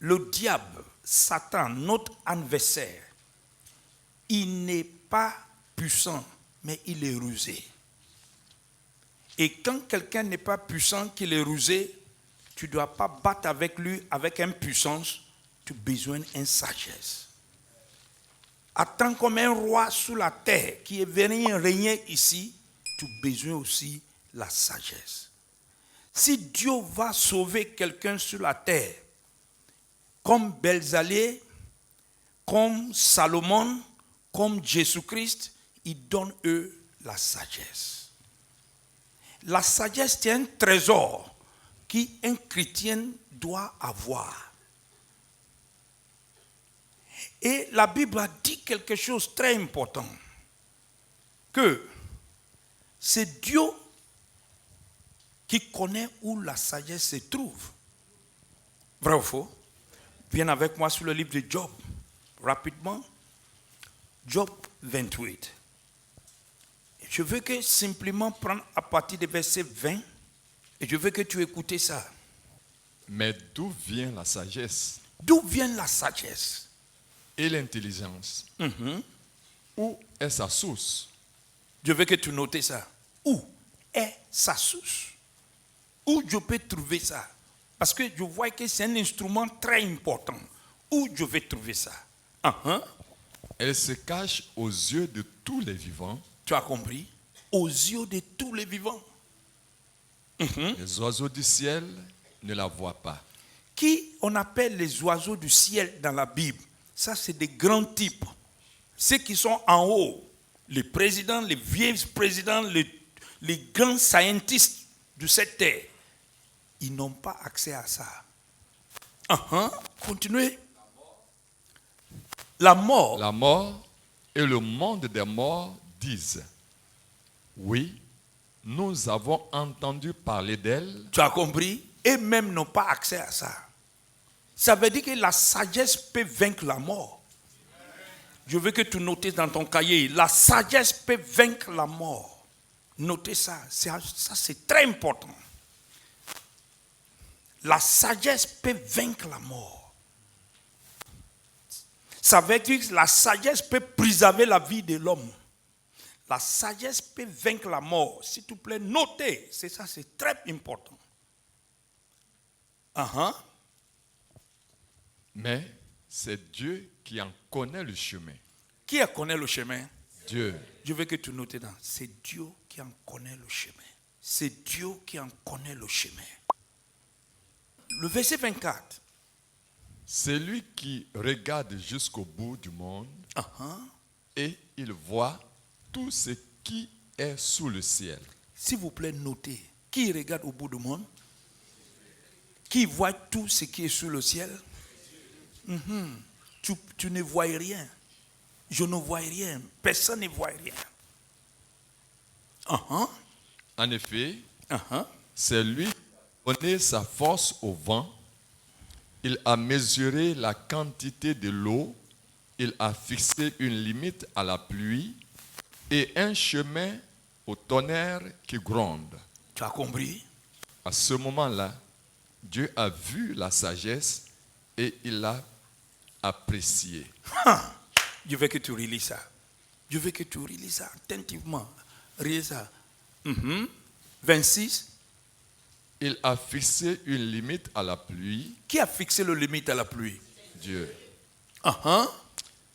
le diable, Satan, notre adversaire, il n'est pas puissant, mais il est rusé. Et quand quelqu'un n'est pas puissant, qu'il est rusé, tu ne dois pas battre avec lui avec une puissance, tu as besoin d'une sagesse. Attends comme un roi sur la terre qui est venu régner ici, tu as besoin aussi de la sagesse. Si Dieu va sauver quelqu'un sur la terre, comme Belzalé, comme Salomon, comme Jésus-Christ, il donne eux la sagesse. La sagesse, c'est un trésor qu'un chrétien doit avoir. Et la Bible a dit quelque chose de très important, que c'est Dieu qui connaît où la sagesse se trouve. Vrai ou faux? Viens avec moi sur le livre de Job, rapidement. Job 28. Je veux que simplement prendre à partir du verset 20 et je veux que tu écoutes ça. Mais d'où vient la sagesse D'où vient la sagesse? et l'intelligence? Où est sa source? Je veux que tu notes ça. Où est sa source? Où je peux trouver ça? Parce que je vois que c'est un instrument très important. Où je vais trouver ça? Elle se cache aux yeux de tous les vivants. Tu as compris? Aux yeux de tous les vivants. Les oiseaux du ciel ne la voient pas. Qui on appelle les oiseaux du ciel dans la Bible? Ça, c'est des grands types. Ceux qui sont en haut, les présidents, les vice-présidents, les grands scientifiques de cette terre, ils n'ont pas accès à ça. Continuez. La mort. La mort et le monde des morts disent: oui, nous avons entendu parler d'elle. Tu as compris? Et même n'ont pas accès à ça. Ça veut dire que la sagesse peut vaincre la mort. Je veux que tu notes dans ton cahier, la sagesse peut vaincre la mort. Notez ça, ça c'est très important. La sagesse peut vaincre la mort. Ça veut dire que la sagesse peut préserver la vie de l'homme. La sagesse peut vaincre la mort. S'il te plaît, notez. C'est ça, c'est très important. Mais c'est Dieu qui en connaît le chemin. Qui en connaît le chemin? Dieu. Je veux que tu notes dans. C'est Dieu qui en connaît le chemin. C'est Dieu qui en connaît le chemin. Le verset 24. C'est lui qui regarde jusqu'au bout du monde et il voit tout ce qui est sous le ciel. S'il vous plaît, notez. Qui regarde au bout du monde? Qui voit tout ce qui est sous le ciel? Tu ne vois rien. Je ne vois rien. Personne ne voit rien. En effet, c'est lui qui a donné sa force au vent. Il a mesuré la quantité de l'eau. Il a fixé une limite à la pluie et un chemin au tonnerre qui gronde. Tu as compris? À ce moment-là, Dieu a vu la sagesse et il l'a appréciée. Je veux que tu relis ça. Je veux que tu relis ça attentivement. Relis ça. 26. Il a fixé une limite à la pluie. Qui a fixé le limite à la pluie? Dieu.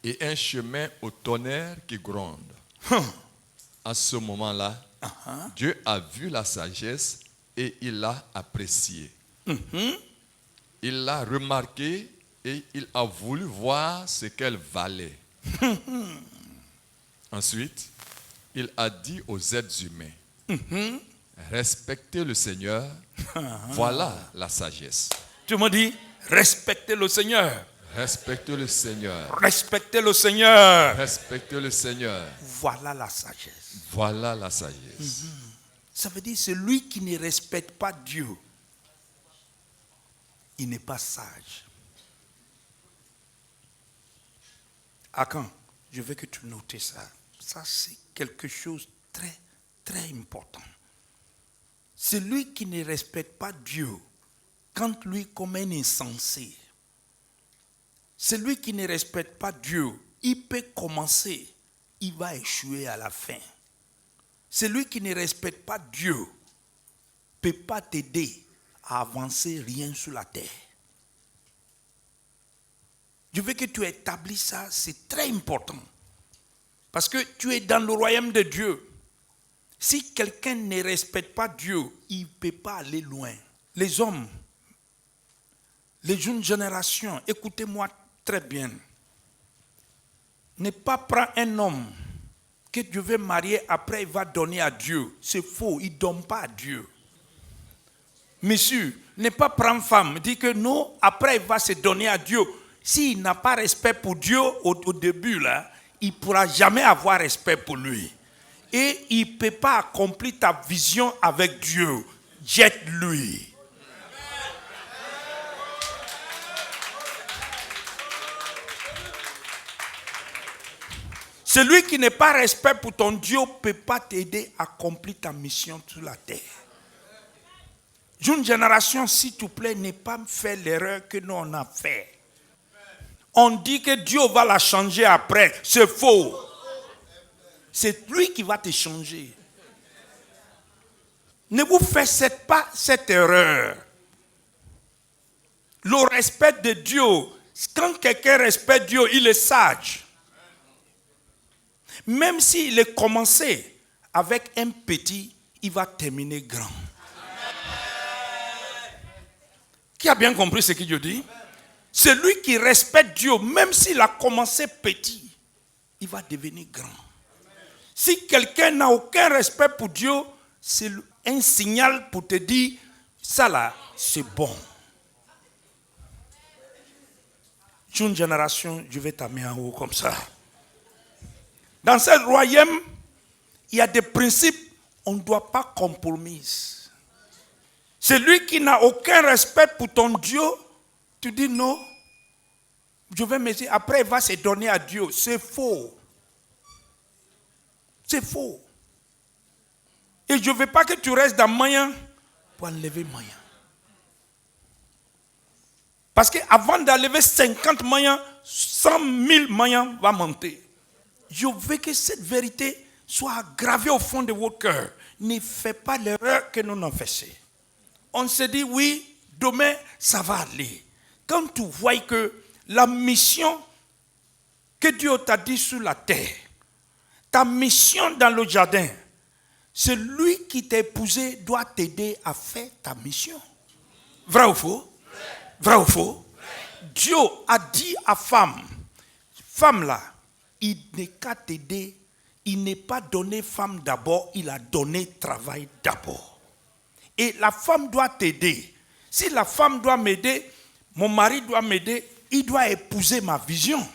Et un chemin au tonnerre qui gronde. À ce moment-là, Dieu a vu la sagesse et il l'a appréciée. Il l'a remarquée et il a voulu voir ce qu'elle valait. Ensuite, il a dit aux êtres humains: respectez le Seigneur, voilà la sagesse. Tu m'as dit, respectez le Seigneur. Respectez le Seigneur. Respectez le Seigneur. Respectez le Seigneur. Voilà la sagesse. Voilà la sagesse. Ça veut dire celui qui ne respecte pas Dieu, il n'est pas sage. À quand? Je veux que tu notes ça. Ça, c'est quelque chose de très, très important. Celui qui ne respecte pas Dieu, quand lui comme un insensé, Celui qui ne respecte pas Dieu, il peut commencer, il va échouer à la fin. Celui qui ne respecte pas Dieu ne peut pas t'aider à avancer rien sur la terre. Je veux que tu établisses ça, c'est très important. Parce que tu es dans le royaume de Dieu. Si quelqu'un ne respecte pas Dieu, il ne peut pas aller loin. Les hommes, les jeunes générations, écoutez-moi très bien. Ne pas prendre un homme que Dieu veut marier, après il va donner à Dieu. C'est faux, il ne donne pas à Dieu. Monsieur, ne pas prendre femme, dit que non, après il va se donner à Dieu. S'il n'a pas respect pour Dieu au début, là, il ne pourra jamais avoir respect pour lui. Et il ne peut pas accomplir ta vision avec Dieu. Jette-lui. Celui qui n'est pas respect pour ton Dieu ne peut pas t'aider à accomplir ta mission sur la terre. Jeune génération, s'il te plaît, ne pas faire l'erreur que nous on a fait. On dit que Dieu va la changer après. C'est faux. C'est lui qui va te changer. Ne vous faites pas cette erreur. Le respect de Dieu, quand quelqu'un respecte Dieu, il est sage. Même s'il est commencé avec un petit, il va terminer grand. Qui a bien compris ce que Dieu dit? Celui qui respecte Dieu, même s'il a commencé petit, il va devenir grand. Si quelqu'un n'a aucun respect pour Dieu, c'est un signal pour te dire, ça là, c'est bon. Jeune génération, je vais t'amener en haut comme ça. Dans ce royaume, il y a des principes, on ne doit pas compromettre. Celui qui n'a aucun respect pour ton Dieu, tu dis non, je vais me dire, après il va se donner à Dieu. C'est faux. C'est faux. Et je ne veux pas que tu restes dans moyen pour enlever moyen. Parce qu'avant d'enlever 50 moyens, 100 000 moyens vont monter. Je veux que cette vérité soit gravée au fond de votre cœur. Ne faites pas l'erreur que nous avons faite. On se dit, oui, demain, ça va aller. Quand tu vois que la mission que Dieu t'a dit sur la terre, ta mission dans le jardin, celui qui t'a épousé doit t'aider à faire ta mission. Vrai ou faux? Vrai ou faux? Dieu a dit à femme là, il n'est qu'à t'aider, il n'est pas donné femme d'abord, il a donné travail d'abord. Et la femme doit t'aider. Si la femme doit m'aider, mon mari doit m'aider, il doit épouser ma vision.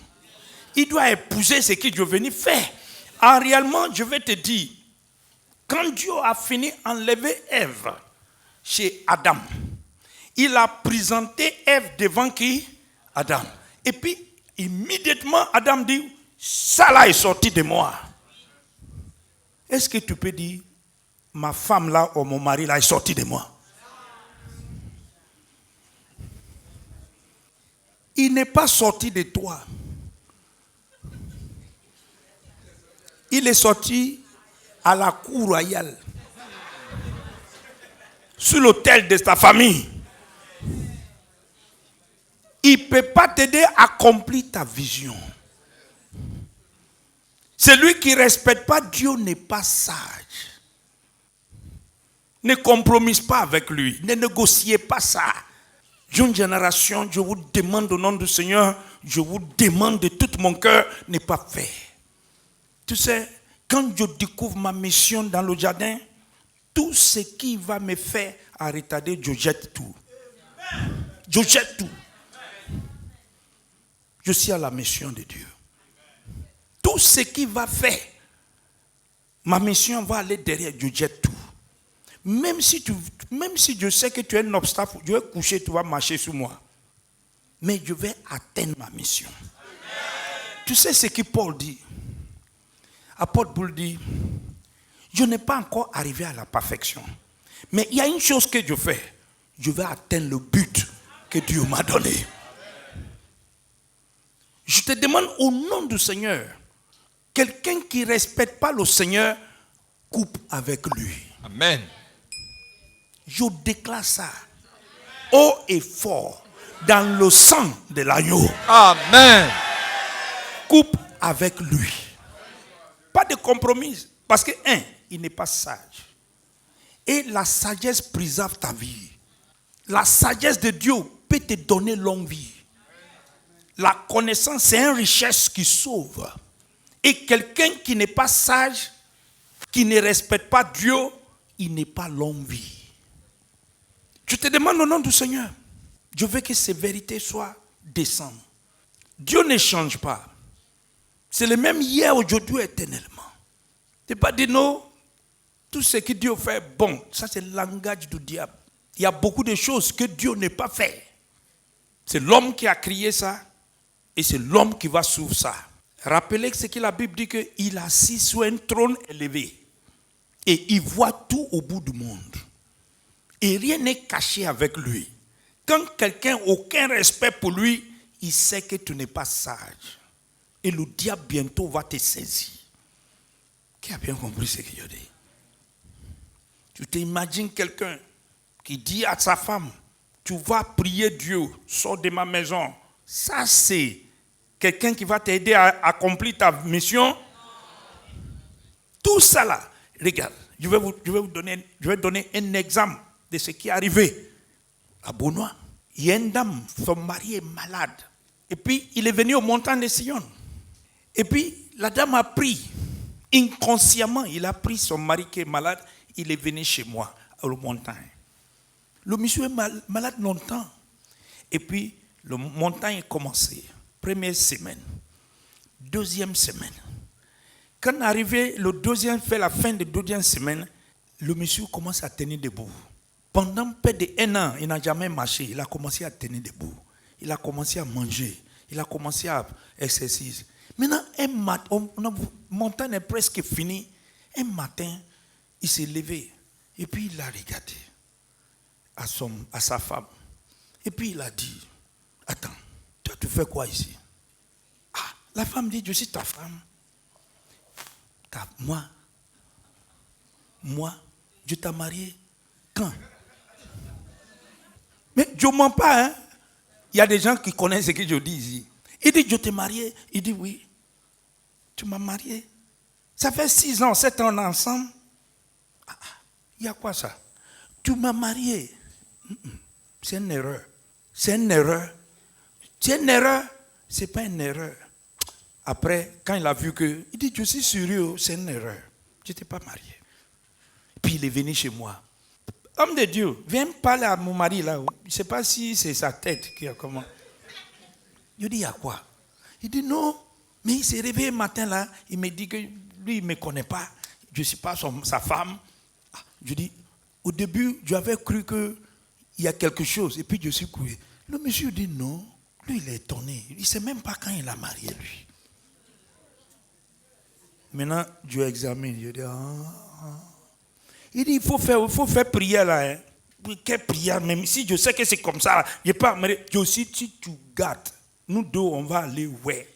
Il doit épouser ce que Dieu est venu faire. En réellement, je vais te dire, quand Dieu a fini d'enlever Ève chez Adam, il a présenté Ève devant qui? Adam. Et puis, immédiatement, Adam dit, ça là est sorti de moi. Est-ce que tu peux dire, ma femme là ou mon mari là est sorti de moi? Il n'est pas sorti de toi. Il est sorti à la cour royale, sur l'autel de sa famille. Il ne peut pas t'aider à accomplir ta vision. Celui qui ne respecte pas Dieu n'est pas sage. Ne compromise pas avec lui. Ne négociez pas ça. Jeune génération, je vous demande au nom du Seigneur, je vous demande de tout mon cœur, ne pas faire. Tu sais, quand je découvre ma mission dans le jardin, tout ce qui va me faire à retarder, je jette tout. Je jette tout. Je suis à la mission de Dieu. Tout ce qui va faire, ma mission va aller derrière, je jette tout. Même si je sais que tu es un obstacle, je vais coucher, tu vas marcher sur moi. Mais je vais atteindre ma mission. Amen. Tu sais ce que Paul dit? Apôtre Paul dit, je n'ai pas encore arrivé à la perfection. Mais il y a une chose que je fais. Je vais atteindre le but que Dieu m'a donné. Je te demande au nom du Seigneur, quelqu'un qui ne respecte pas le Seigneur, coupe avec lui. Amen. Je déclare ça haut et fort dans le sang de l'agneau. Amen. Coupe avec lui. Pas de compromis. Parce que, il n'est pas sage. Et la sagesse préserve ta vie. La sagesse de Dieu peut te donner longue vie. La connaissance, c'est une richesse qui sauve. Et quelqu'un qui n'est pas sage, qui ne respecte pas Dieu, il n'est pas longue vie. Je te demande au nom du Seigneur, je veux que ces vérités soient descendues. Dieu ne change pas. C'est le même hier, aujourd'hui, éternellement. Tu n'es pas dit non, tout ce que Dieu fait, bon, ça c'est le langage du diable. Il y a beaucoup de choses que Dieu n'a pas fait. C'est l'homme qui a créé ça et c'est l'homme qui va suivre ça. Rappelez que ce que la Bible dit qu'il est assis sur un trône élevé et il voit tout au bout du monde. Et rien n'est caché avec lui. Quand quelqu'un n'a aucun respect pour lui, il sait que tu n'es pas sage. Et le diable bientôt va te saisir. Qui a bien compris ce que je dis? Tu t'imagines quelqu'un qui dit à sa femme, tu vas prier Dieu, sors de ma maison. Ça c'est quelqu'un qui va t'aider à accomplir ta mission. Tout ça là, regarde, je vais donner un exemple de ce qui est arrivé à Benoît. Il y a une dame, son mari est malade. Et puis il est venu au montagne de Sion. Et puis la dame a pris, inconsciemment, il a pris son mari qui est malade, il est venu chez moi, à la montagne. Le monsieur est malade longtemps. Et puis, le montagne est commencé. Première semaine. Deuxième semaine. Quand arrivé le deuxième, fait la fin de deuxième semaine, le monsieur commence à tenir debout. Pendant près d'un an, il n'a jamais marché. Il a commencé à tenir debout. Il a commencé à manger. Il a commencé à exercer. Maintenant, un matin, la montagne est presque finie. Un matin, il s'est levé. Et puis, il a regardé à sa femme. Et puis, il a dit, attends, toi, tu fais quoi ici? Ah, la femme dit, je suis ta femme. Moi, je t'ai marié quand? Mais je ne mens pas, hein. Il y a des gens qui connaissent ce que je dis ici. Il dit, je t'ai marié. Il dit, oui. Tu m'as marié. Ça fait 6 ans, 7 ans ensemble. Ah, il y a quoi ça? Tu m'as marié. C'est une erreur. C'est une erreur. C'est une erreur. C'est pas une erreur. Après, quand il a vu que, il dit, je suis sérieux, c'est une erreur. Je n'étais pas marié. Puis il est venu chez moi. Homme de Dieu, viens parler à mon mari là. Je ne sais pas si c'est sa tête qui a comment. Je dis, il y a quoi? Il dit, non. Mais il s'est réveillé un matin là. Il me dit que lui, il ne me connaît pas. Je ne suis pas sa femme. Je dis, au début, j'avais cru qu'il y a quelque chose. Et puis je suis couru. Le monsieur dit, non. Lui, il est étonné. Il ne sait même pas quand il a marié lui. Maintenant, je examine. Je dis, Il dit, il faut faire prière là. Hein. Quelle prière, même si je sais que c'est comme ça. Je ne pas, mais aussi, si tu gardes, nous deux, on va aller, ouais.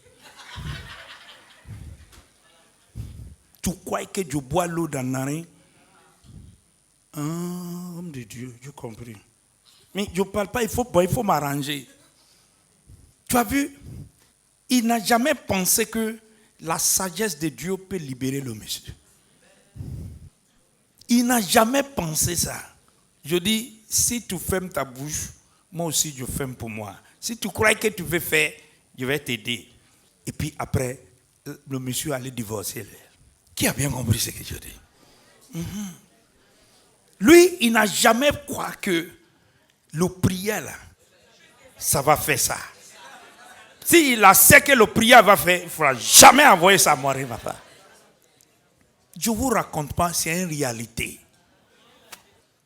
Tu crois que je bois l'eau dans la narine? Homme de Dieu, j'ai compris. Mais je ne parle pas, il faut m'arranger. Tu as vu? Il n'a jamais pensé que la sagesse de Dieu peut libérer le monsieur. Il n'a jamais pensé ça. Je dis, si tu fermes ta bouche, moi aussi je ferme pour moi. Si tu crois que tu veux faire, je vais t'aider. Et puis après, le monsieur allait divorcer. Qui a bien compris ce que je dis? Lui, il n'a jamais cru que le prière, là, ça va faire ça. S'il a sait que le prière va faire, il ne faudra jamais envoyer ça à mourir, papa. Je ne vous raconte pas, c'est une réalité.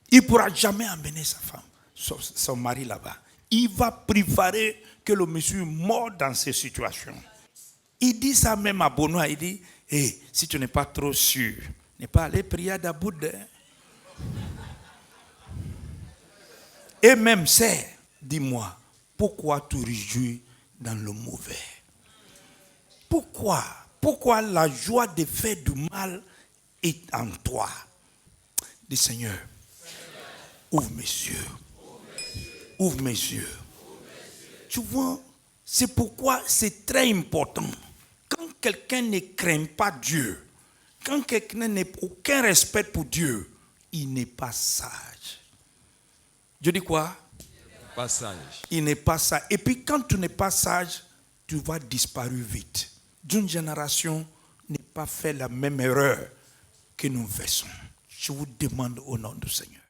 Il ne pourra jamais emmener sa femme, son mari là-bas. Il va préparer que le monsieur meurt dans ces situations. Il dit ça même à Benoît. Il dit, hey, si tu n'es pas trop sûr, n'es pas allé prier à Daboud. Et même c'est, dis-moi, pourquoi tu réjouis dans le mauvais? Pourquoi la joie de faire du mal est en toi? Dis Seigneur, ouvre mes yeux. Ouvre mes yeux. Tu vois, c'est pourquoi c'est très important. Quand quelqu'un ne craint pas Dieu, quand quelqu'un n'a aucun respect pour Dieu, il n'est pas sage. Dieu dit quoi? Pas sage. Il n'est pas sage. Et puis quand tu n'es pas sage, tu vas disparaître vite. D'une génération n'est pas fait la même erreur que nous faisons. Je vous demande au nom du Seigneur.